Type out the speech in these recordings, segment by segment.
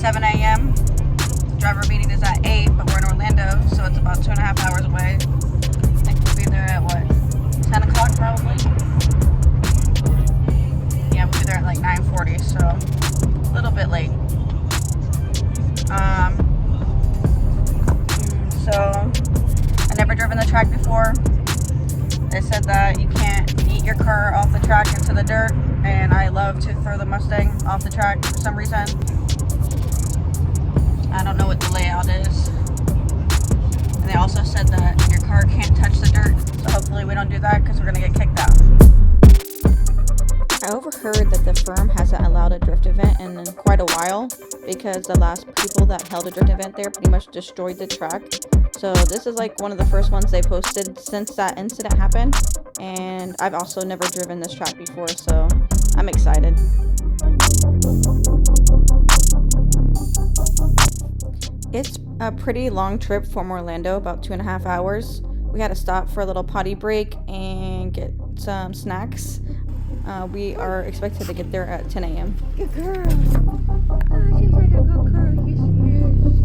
7 a.m. Driver meeting is at 8, but we're in Orlando, so it's about 2.5 hours away. I think we'll be there at what, 10 o'clock probably? Yeah, we'll be there at like 9:40, so a little bit late. So I never driven the track before. They said that you can't eat your car off the track into the dirt, and I love to throw the Mustang off the track for some reason. I don't know what the layout is. And they also said that your car can't touch the dirt, so hopefully we don't do that because we're going to get kicked out. I overheard that the firm hasn't allowed a drift event in quite a while because the last people that held a drift event there pretty much destroyed the track. So this is like one of the first ones they posted since that incident happened, and I've also never driven this track before, so I'm excited. It's a pretty long trip from Orlando, about 2.5 hours. We had to stop for a little potty break and get some snacks. We are expected to get there at 10 a.m. Good girl. Oh, she's like a good girl. Yes, she is.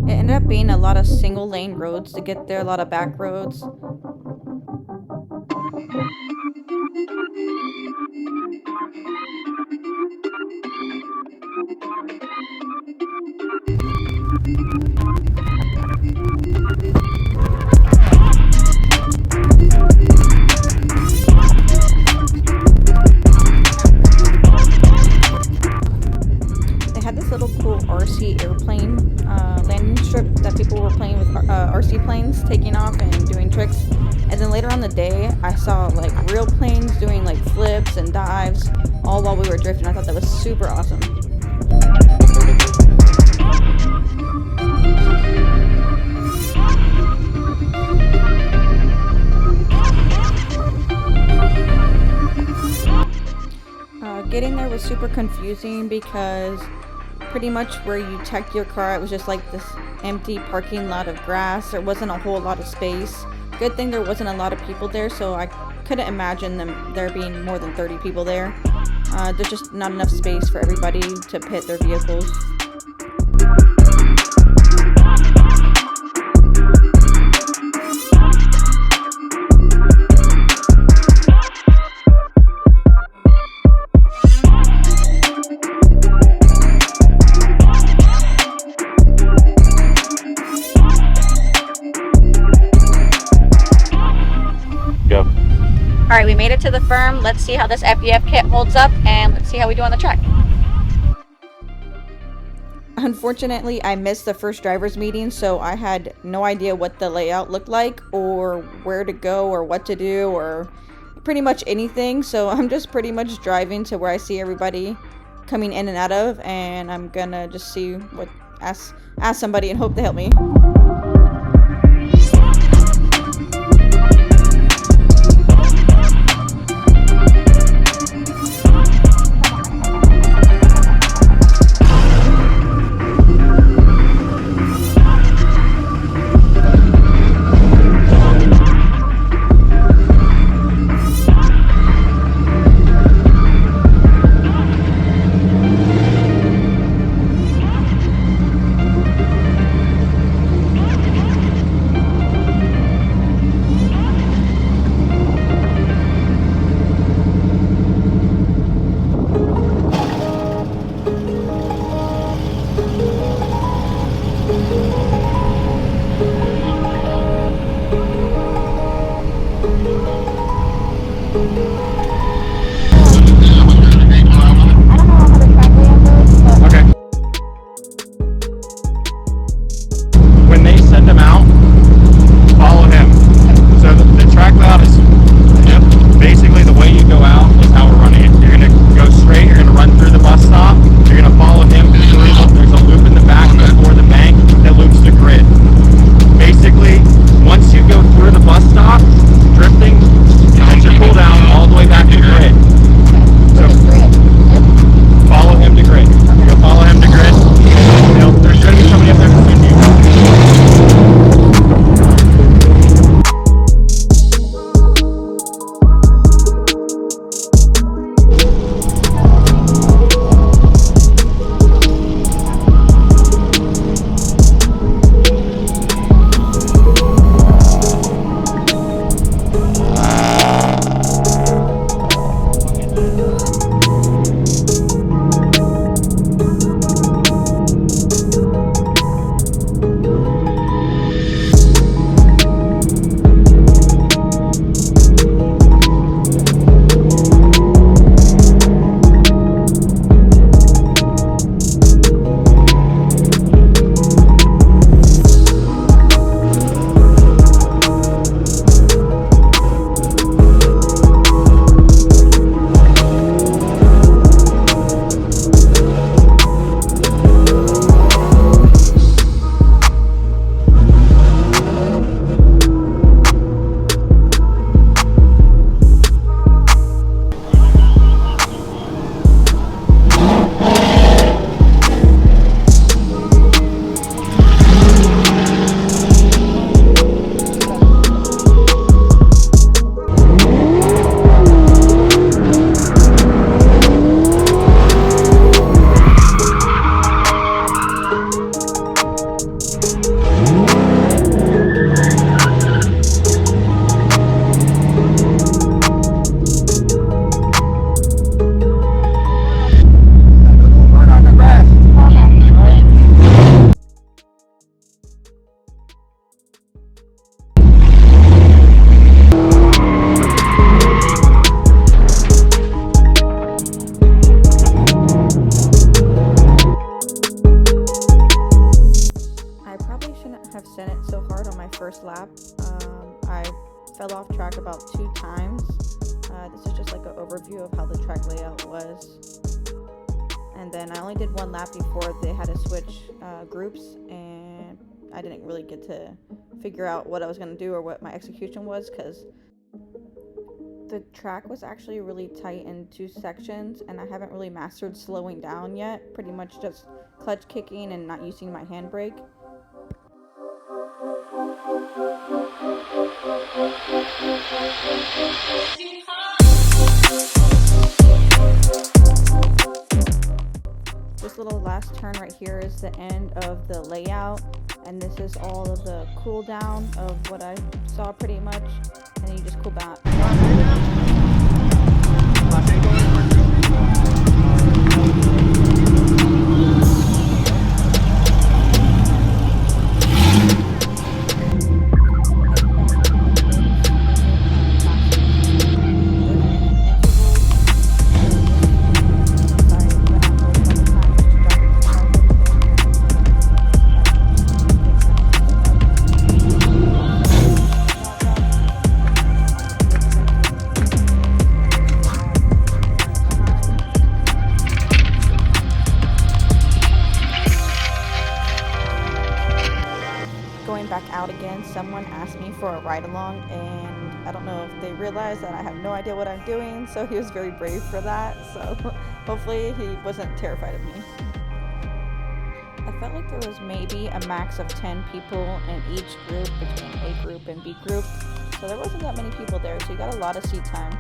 It ended up being a lot of single lane roads to get there, a lot of back roads. They had this little cool RC airplane landing strip that people were playing with RC planes, taking off and doing tricks. And then later on the day, I saw like real planes doing like flips and dives all while we were drifting. I thought that was super awesome. Getting there was super confusing because pretty much where you checked your car, it was just like this empty parking lot of grass. There wasn't a whole lot of space. Good thing there wasn't a lot of people there, so I couldn't imagine there being more than 30 people there. There's just not enough space for everybody to pit their vehicles. Alright, we made it to the firm. Let's see how this FEF kit holds up, and let's see how we do on the track. Unfortunately, I missed the first driver's meeting, so I had no idea what the layout looked like, or where to go, or what to do, or pretty much anything. So I'm just pretty much driving to where I see everybody coming in and out of, and I'm gonna just see ask somebody and hope they help me. shouldn't have sent it so hard on my first lap. I fell off track about 2 times. This is just like an overview of how the track layout was. And then I only did 1 lap before they had to switch groups, and I didn't really get to figure out what I was going to do or what my execution was, because the track was actually really tight in 2 sections, and I haven't really mastered slowing down yet. Pretty much just clutch kicking and not using my handbrake. This little last turn right here is the end of the layout, and this is all of the cooldown of what I saw pretty much, and then you just cool back. Going back out again, someone asked me for a ride along, and I don't know if they realized that I have no idea what I'm doing, so he was very brave for that. So hopefully he wasn't terrified of me. I felt like there was maybe a max of 10 people in each group, between A group and B group, so there wasn't that many people there, so you got a lot of seat time.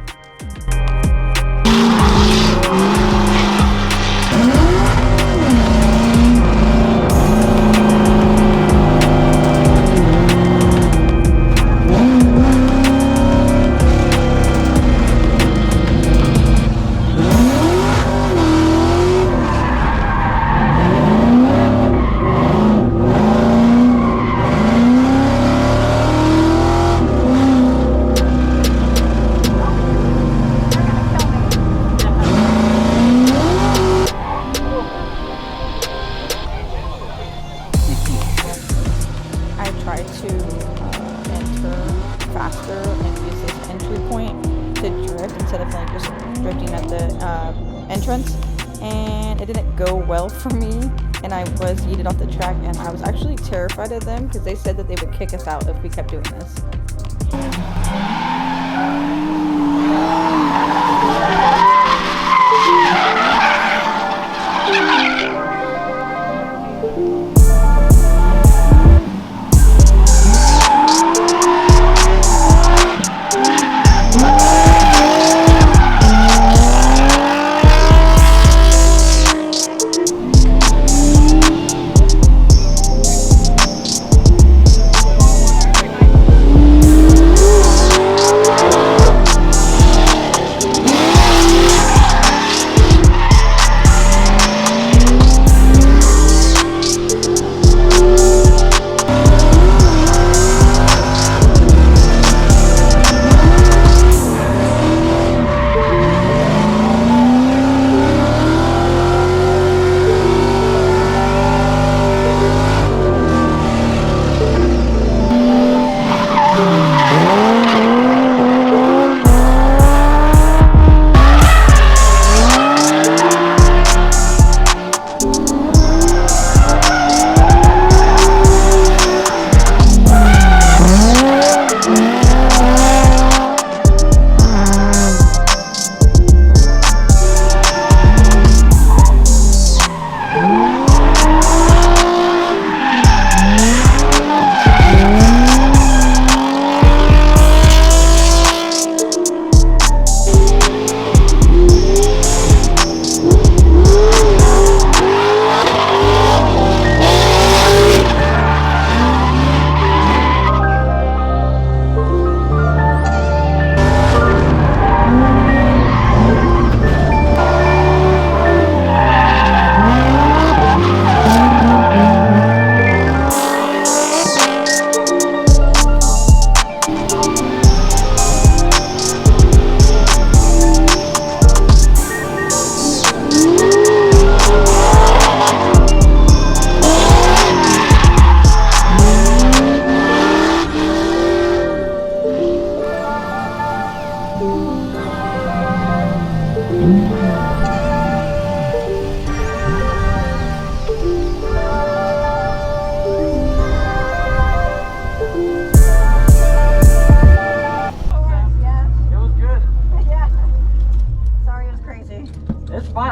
Instead of like just drifting at the entrance, and it didn't go well for me, and I was yeeted off the track, and I was actually terrified of them because they said that they would kick us out if we kept doing this.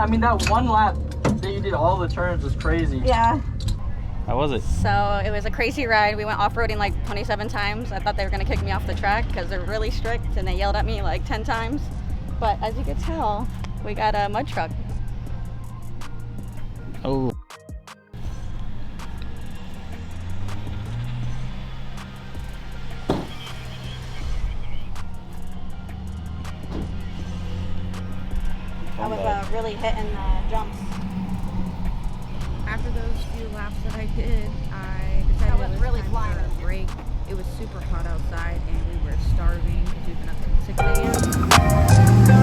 I mean that one lap that you did all the turns was crazy. Yeah. How was it? So it was a crazy ride. We went off-roading like 27 times. I thought they were gonna kick me off the track because they're really strict and they yelled at me like 10 times. But as you can tell, we got a mud truck. Oh. I was really hitting the jumps. After those few laps that I did, I decided was it was really time flying. for a break. It was super hot outside and we were starving because we've been up since 6 a.m.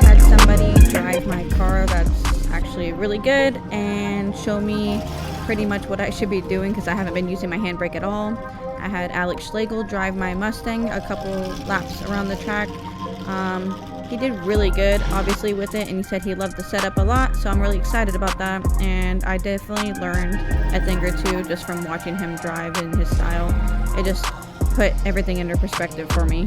Had somebody drive my car that's actually really good and show me pretty much what I should be doing because I haven't been using my handbrake at all. I had Alex Schlegel drive my Mustang a couple laps around the track. He did really good, obviously, with it, and he said he loved the setup a lot, so I'm really excited about that. And I definitely learned a thing or two just from watching him drive in his style. It just put everything into perspective for me.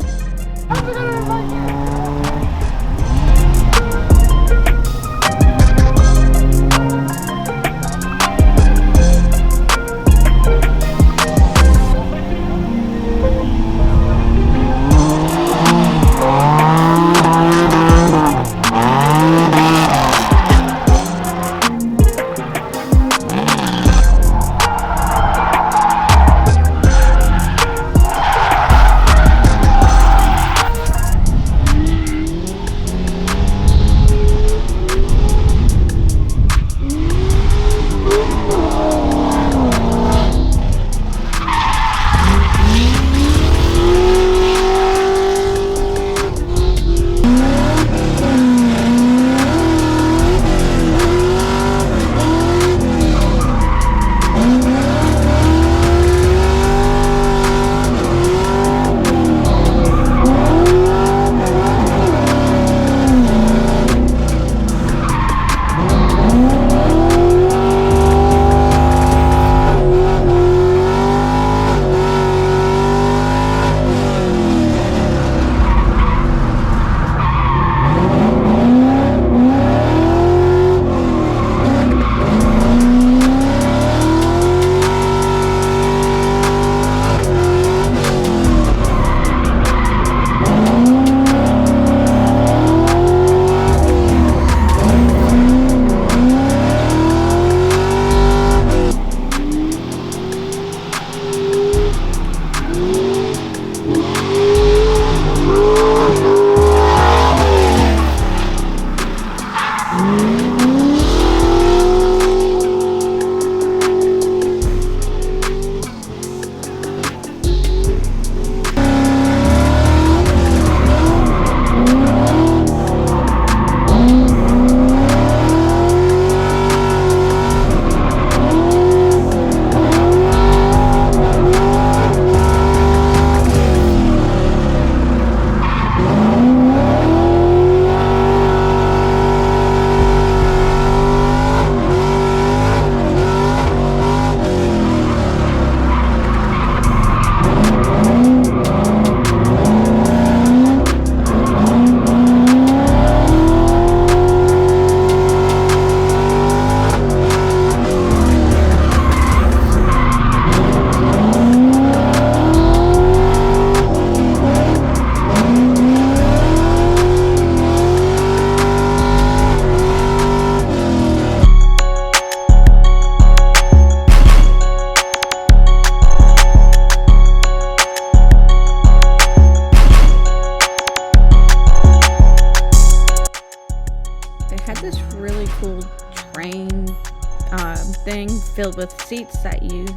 thing filled with seats that it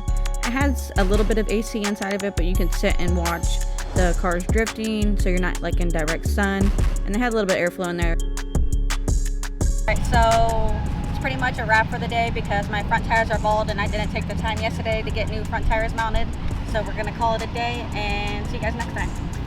has a little bit of AC inside of it, but you can sit and watch the cars drifting, so you're not like in direct sun, and they had a little bit of airflow in there. Alright, so that's pretty much a wrap for the day because my front tires are bald and I didn't take the time yesterday to get new front tires mounted. So we're gonna call it a day and see you guys next time.